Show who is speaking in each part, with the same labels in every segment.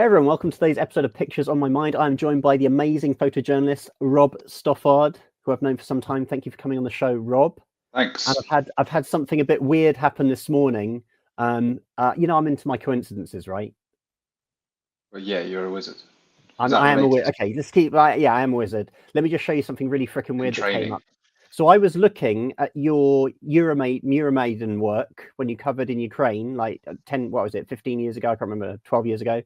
Speaker 1: Hey everyone, welcome to today's episode of Pictures on My Mind. I'm joined by the amazing photojournalist Rob Stothard, who I've known for some time. Thank you for coming on the show, Rob.
Speaker 2: Thanks.
Speaker 1: And I've had something a bit weird happen this morning. I'm into my coincidences, right?
Speaker 2: Well, yeah, you're a wizard.
Speaker 1: I am a wizard. Okay, let's keep. Yeah, I am a wizard. Let me just show you something really freaking weird that came up. So I was looking at your Euromaiden work when you covered in Ukraine, like 15 years ago? I can't remember, 12 years ago.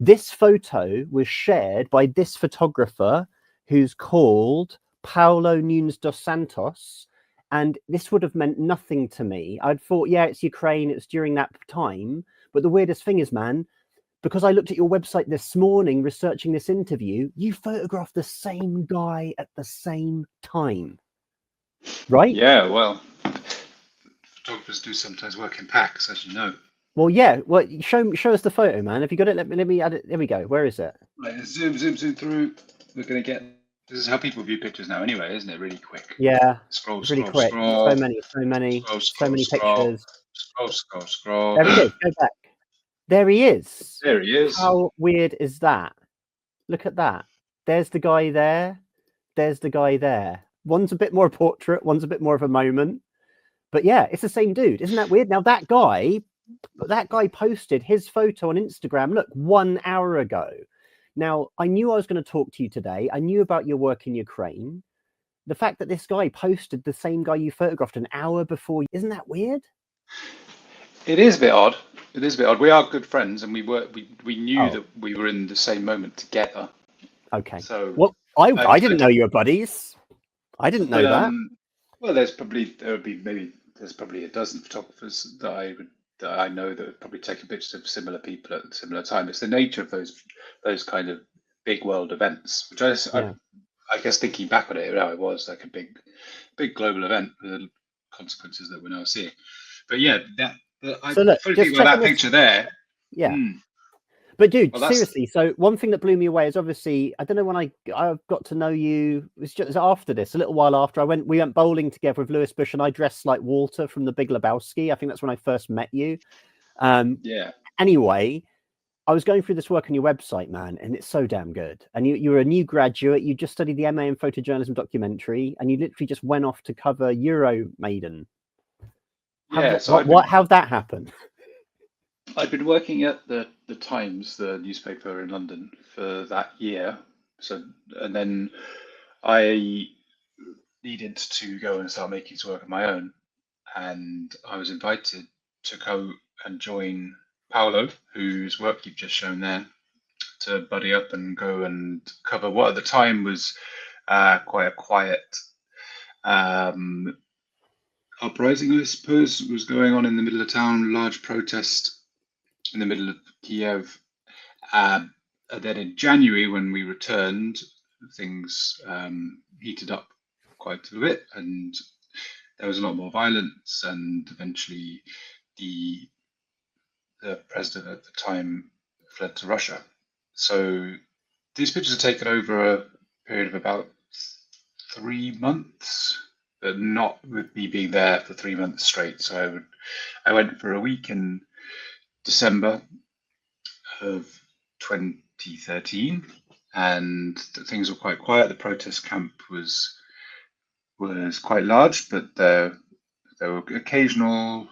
Speaker 1: This photo was shared by this photographer who's called Paulo Nunes dos Santos. And this would have meant nothing to me. I'd thought, yeah, it's Ukraine. It's during that time. But the weirdest thing is, man, because I looked at your website this morning researching this interview, you photographed the same guy at the same time. Right?
Speaker 2: Yeah, well, photographers do sometimes work in packs, as you know.
Speaker 1: Well, yeah. Well, show us the photo, man. Have you got it? Let me add it. There we go. Where is it?
Speaker 2: Right, zoom through. We're going to get. This is how people view pictures now, anyway, isn't it? Really quick.
Speaker 1: Yeah.
Speaker 2: Scroll.
Speaker 1: So many pictures.
Speaker 2: Scroll.
Speaker 1: There he is. Go back. There he is.
Speaker 2: There he is.
Speaker 1: How weird is that? Look at that. There's the guy there. There's the guy there. One's a bit more a portrait. One's a bit more of a moment. But yeah, it's the same dude. Isn't that weird? Now that guy posted his photo on Instagram, look, 1 hour ago. Now, I knew I was going to talk to you today. I knew about your work in Ukraine. The fact that this guy posted the same guy you photographed an hour before, isn't that weird?
Speaker 2: It is a bit odd. We are good friends, and we knew that we were in the same moment together.
Speaker 1: Okay.
Speaker 2: So,
Speaker 1: well, I didn't know you were buddies. I didn't know that.
Speaker 2: Well, there's probably a dozen photographers that I know that have probably taken pictures of similar people at a similar time. It's the nature of those kind of big world events, which I guess thinking back on it, it was like a big global event with the consequences that we're now seeing. But yeah, that picture there.
Speaker 1: Yeah. But dude, seriously, so one thing that blew me away is obviously, I don't know when I got to know you, it was just after this, a little while after we went bowling together with Lewis Bush, and I dressed like Walter from The Big Lebowski. I think that's when I first met you.
Speaker 2: Yeah.
Speaker 1: Anyway, I was going through this work on your website, man, and it's so damn good. And you were a new graduate. You just studied the MA in photojournalism documentary, and you literally just went off to cover Euromaidan.
Speaker 2: Yeah.
Speaker 1: How'd that happen?
Speaker 2: I'd been working at the Times, the newspaper in London, for that year. And then I needed to go and start making some work of my own. And I was invited to go and join Paolo, whose work you've just shown there, to buddy up and go and cover what at the time was quite a quiet uprising, I suppose, was going on in the middle of town, large protest in the middle of Kiev. And then in January, when we returned, things heated up quite a bit, and there was a lot more violence, and eventually the president at the time fled to Russia. So these pictures are taken over a period of about 3 months, but not with me being there for 3 months straight. So I went for a week in December of 2013, and things were quite quiet. The protest camp was quite large, but there were occasional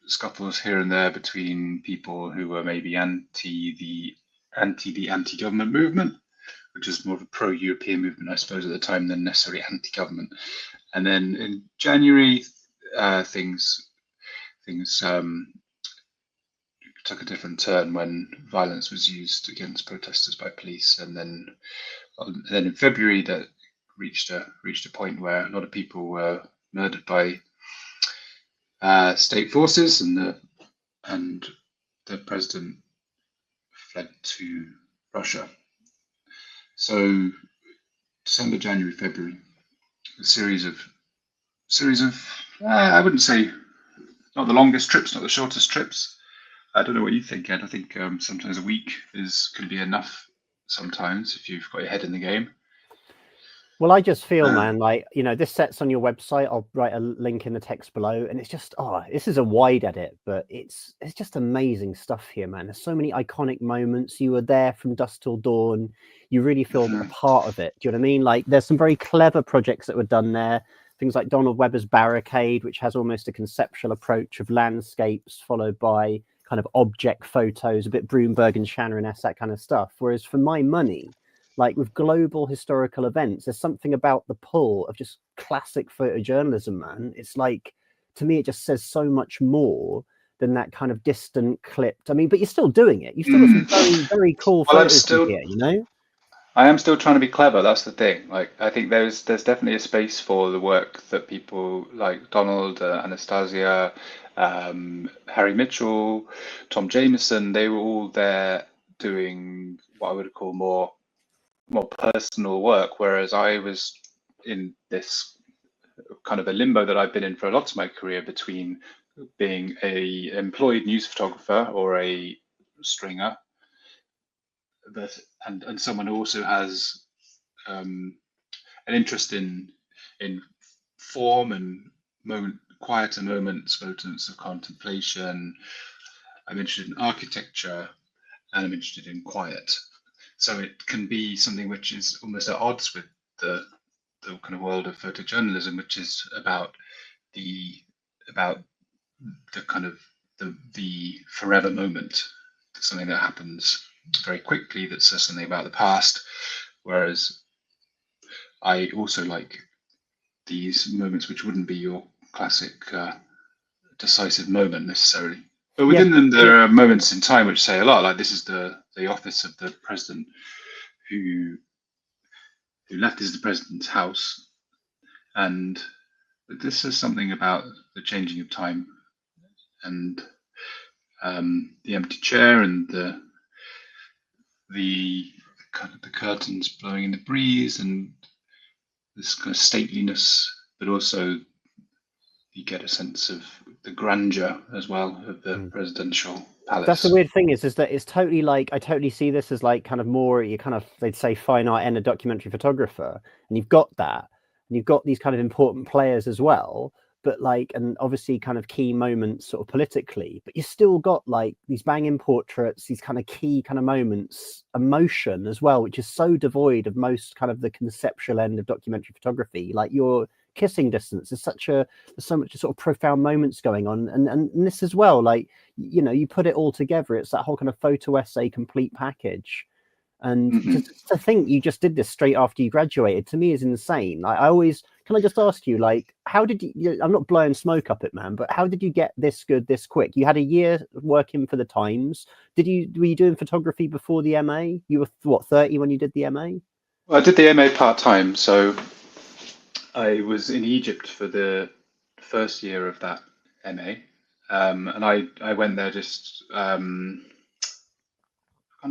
Speaker 2: scuffles here and there between people who were maybe anti the anti-government movement, which is more of a pro-European movement, I suppose, at the time, than necessarily anti-government. And then in January, things took a different turn when violence was used against protesters by police, and then in February that reached a point where a lot of people were murdered by state forces, and the president fled to Russia. So December, January, February, a series of I wouldn't say not the longest trips, not the shortest trips. I don't know what you think, Ed. I think sometimes a week can be enough sometimes if you've got your head in the game.
Speaker 1: Well, I just feel, man, like, you know, this set's on your website. I'll write a link in the text below, and it's just, oh, this is a wide edit, but it's just amazing stuff here, man. There's so many iconic moments. You were there from dusk till dawn. You really feel a part of it. Do you know what I mean? Like, there's some very clever projects that were done there. Things like Donald Webber's Barricade, which has almost a conceptual approach of landscapes followed by kind of object photos, a bit Broomberg and Shannon-esque, that kind of stuff. Whereas for my money, like with global historical events, there's something about the pull of just classic photojournalism, man. It's like, to me, it just says so much more than that kind of distant clipped. I mean, but you're still doing it. You still got some very, very cool photos here, you know?
Speaker 2: I am still trying to be clever. That's the thing. Like, I think there's definitely a space for the work that people like Donald, Anastasia, Harry Mitchell, Tom Jameson, they were all there doing what I would call more personal work, whereas I was in this kind of a limbo that I've been in for a lot of my career between being a employed news photographer or a stringer, and someone who also has an interest in form and quieter moments of contemplation. I'm interested in architecture, and I'm interested in quiet. So it can be something which is almost at odds with the kind of world of photojournalism, which is about the kind of the forever moment, something that happens very quickly that says something about the past. Whereas I also like these moments which wouldn't be your classic decisive moment necessarily. But within them, there are moments in time which say a lot. Like, this is the office of the president who left. This is the president's house, and this is something about the changing of time and the empty chair and the kind of the curtains blowing in the breeze and this kind of stateliness, but also you get a sense of the grandeur as well of the presidential palace.
Speaker 1: That's the weird thing is that it's totally like, I totally see this as like kind of more, you kind of, they'd say fine art and a documentary photographer, and you've got that, and you've got these kind of important players as well, but like, and obviously kind of key moments sort of politically, but you still got like these banging portraits, these kind of key kind of moments, emotion as well, which is so devoid of most kind of the conceptual end of documentary photography. Like your kissing distance, there's so much sort of profound moments going on, and this as well, like, you know, you put it all together, it's that whole kind of photo essay complete package. And just to think you just did this straight after you graduated, to me is insane. Like, can I just ask you, like, how did you, I'm not blowing smoke up it, man, but how did you get this good this quick? You had a year working for the Times. Were you doing photography before the MA? You were what, 30 when you did the MA?
Speaker 2: Well, I did the MA part-time, so I was in Egypt for the first year of that MA, and I went there just on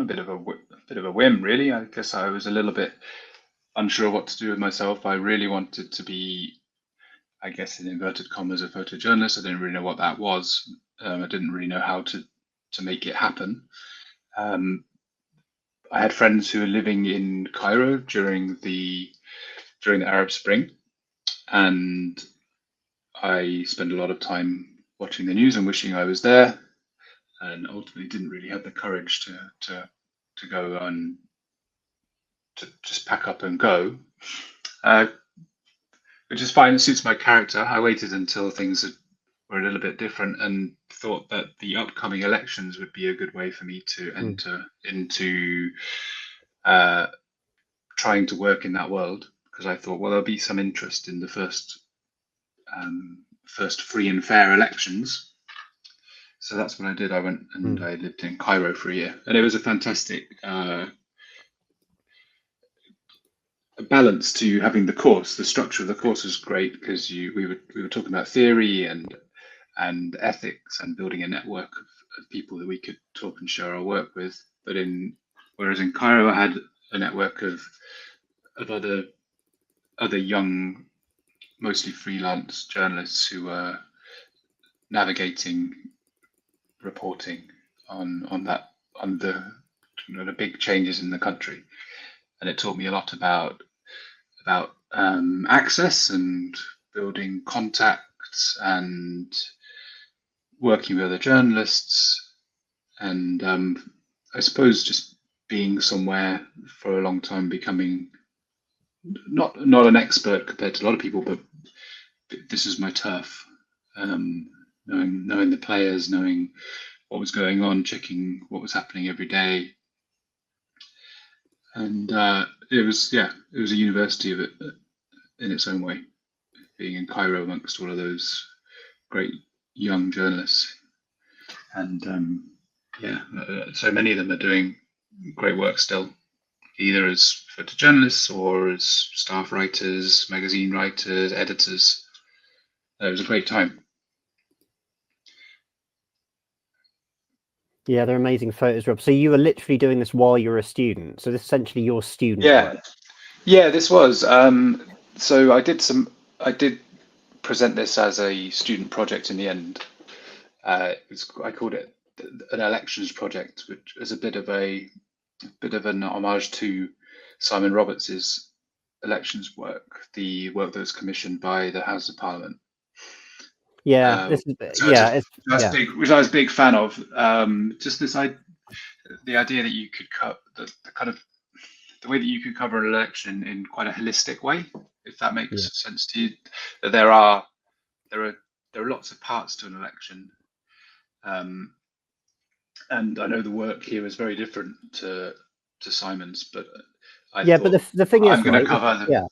Speaker 2: a bit of a whim, really. I guess I was a little bit unsure of what to do with myself. I really wanted to be, I guess, in inverted commas, a photojournalist. I didn't really know what that was. I didn't really know how to make it happen. I had friends who were living in Cairo during the Arab Spring, and I spent a lot of time watching the news and wishing I was there, and ultimately didn't really have the courage to go and to just pack up and go, which is fine. It suits my character. I waited until things were a little bit different and thought that the upcoming elections would be a good way for me to enter into trying to work in that world, because I thought, well, there'll be some interest in the first free and fair elections. So that's what I did. I went and I lived in Cairo for a year, and it was a fantastic balance to having the course. The structure of the course was great because we were talking about theory and ethics and building a network of people that we could talk and share our work with. But whereas in Cairo, I had a network of other young, mostly freelance journalists who were navigating reporting on the big changes in the country, and it taught me a lot about access and building contacts and working with other journalists, and I suppose just being somewhere for a long time, becoming not an expert compared to a lot of people, but this is my turf. Knowing the players, knowing what was going on, checking what was happening every day, and it was a university of it in its own way, being in Cairo amongst all of those great young journalists, and so many of them are doing great work still, either as photojournalists or as staff writers, magazine writers, editors. It was a great time.
Speaker 1: Yeah, they're amazing photos, Rob. So you were literally doing this while you were a student. So this is essentially your student work.
Speaker 2: Yeah, this was. So I did present this as a student project in the end. I called it an elections project, which is a bit of an homage to Simon Roberts's elections work, the work that was commissioned by the House of Parliament.
Speaker 1: Yeah,
Speaker 2: which I was a big fan of. Just the idea that you could cut the way that you could cover an election in quite a holistic way, if that makes sense to you. That there are lots of parts to an election, and I know the work here is very different to Simon's, but
Speaker 1: but the thing is,
Speaker 2: I'm going to cover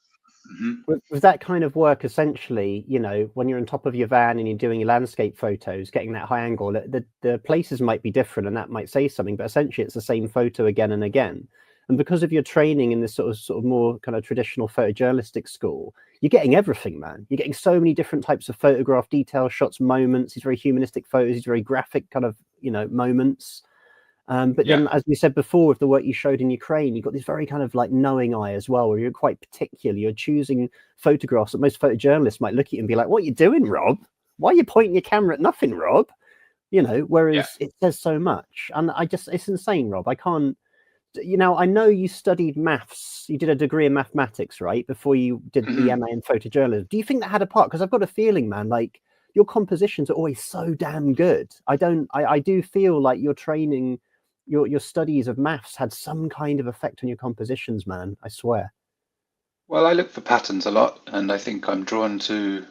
Speaker 1: with that kind of work, essentially, when you're on top of your van and you're doing your landscape photos, getting that high angle, the places might be different and that might say something, but essentially it's the same photo again and again. And because of your training in this sort of more kind of traditional photojournalistic school, you're getting everything, man. You're getting so many different types of photograph, detail shots, moments, these very humanistic photos, these very graphic kind of, moments. Then, as we said before, with the work you showed in Ukraine, you've got this very kind of like knowing eye as well, where you're quite particular. You're choosing photographs that most photojournalists might look at you and be like, "What are you doing, Rob? Why are you pointing your camera at nothing, Rob?" Whereas it says so much. And it's insane, Rob. I can't, I know you studied maths. You did a degree in mathematics, right? Before you did the MA in photojournalism. Do you think that had a part? Because I've got a feeling, man, like your compositions are always so damn good. I do feel like your training, your studies of maths had some kind of effect on your compositions, man. I swear.
Speaker 2: Well, I look for patterns a lot, and I think I'm drawn to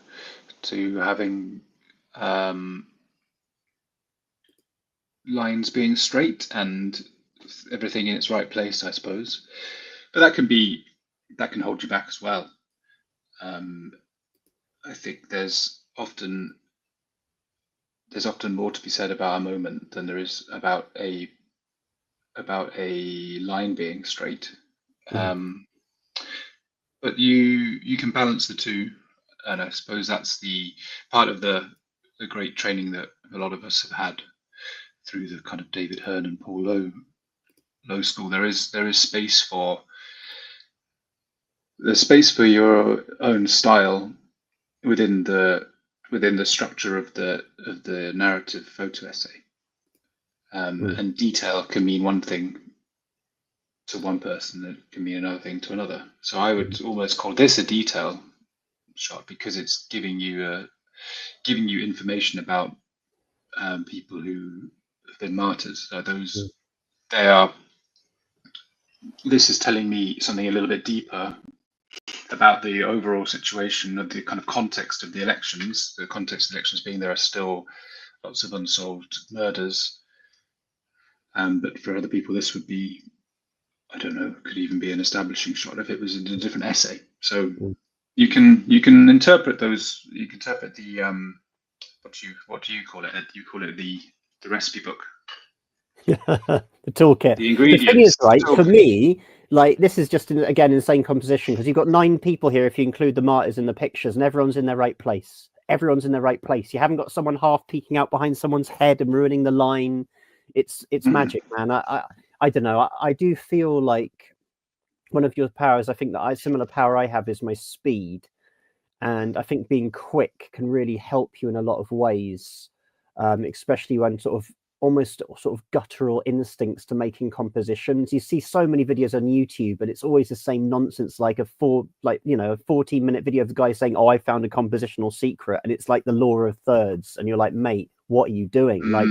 Speaker 2: having lines being straight and everything in its right place, I suppose. But that can hold you back as well. I think there's often more to be said about a moment than there is about a line being straight. But you can balance the two, and I suppose that's the part of the great training that a lot of us have had through the kind of David Hearn and Paul Lowe school. There is space for your own style within the structure of the narrative photo essay, and detail can mean one thing to one person, it can mean another thing to another. So I would almost call this a detail shot, because it's giving you information about people who have been martyrs. This is telling me something a little bit deeper about the overall situation of the kind of context of the elections. The context of the elections being there are still lots of unsolved murders, but for other people this would be, I don't know, could even be an establishing shot if it was in a different essay. So you can interpret those. You can interpret the what do you call it? You call it the recipe book.
Speaker 1: The toolkit.
Speaker 2: The ingredients.
Speaker 1: The thing is, right, for me, like, this is just again insane composition, because you've got 9 people here if you include the martyrs in the pictures, and everyone's in their right place. Everyone's in their right place. You haven't got someone half peeking out behind someone's head and ruining the line. It's magic, man. I don't know. I do feel like one of your powers, I think that similar power I have is my speed. And I think being quick can really help you in a lot of ways, especially when sort of almost sort of guttural instincts to making compositions. You see so many videos on YouTube, but it's always the same nonsense, like a 14-minute video of the guy saying, "Oh, I found a compositional secret," and it's like the law of thirds, and you're like, mate, what are you doing? Like,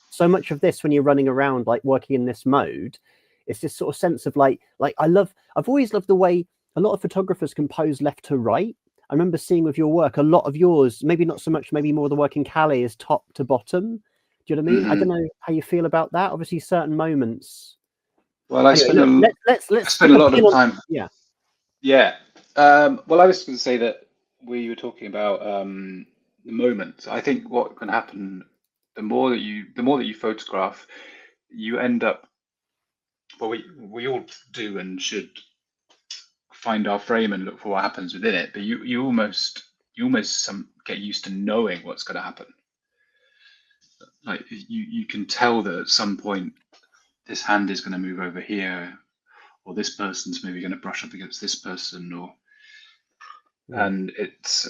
Speaker 1: so much of this when you're running around, like working in this mode, it's this sort of sense of like I've always loved the way a lot of photographers compose left to right. I remember seeing with your work, a lot of yours, maybe not so much, maybe more the work in Calais, is top to bottom. Do you know what I mean? I don't know how you feel about that. Obviously, certain moments.
Speaker 2: Well, I
Speaker 1: anyway, let's
Speaker 2: spend a lot of time.
Speaker 1: Yeah.
Speaker 2: Well, I was going to say that we were talking about the moment. I think what can happen, the more that you photograph, you end up. Well, we all do and should find our frame and look for what happens within it. But you almost get used to knowing what's going to happen. Like you can tell that at some point this hand is going to move over here, or this person's maybe going to brush up against this person, and it's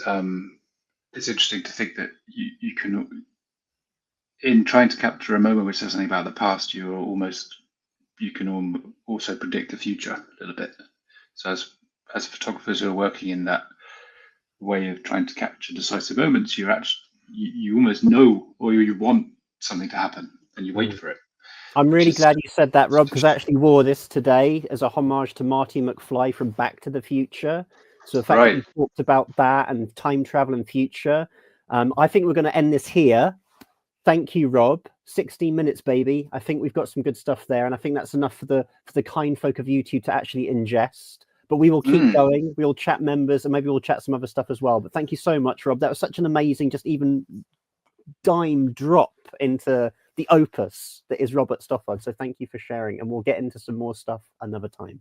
Speaker 2: interesting to think that you can, in trying to capture a moment which says something about the past, you can also predict the future a little bit. So as photographers who are working in that way of trying to capture decisive moments, you almost know, or you want something to happen, and you wait for it.
Speaker 1: I'm really glad you said that, Rob, because I actually wore this today as a homage to Marty McFly from Back to the Future. So the fact that we talked about that and time travel and future, I think we're going to end this here. Thank you, Rob. 16 minutes, baby. I think we've got some good stuff there, and I think that's enough for the kind folk of YouTube to actually ingest. But we will keep going. We'll chat members, and maybe we'll chat some other stuff as well. But thank you so much, Rob. That was such an amazing, just even dime drop into the opus that is Robert Stothard. So thank you for sharing, and we'll get into some more stuff another time.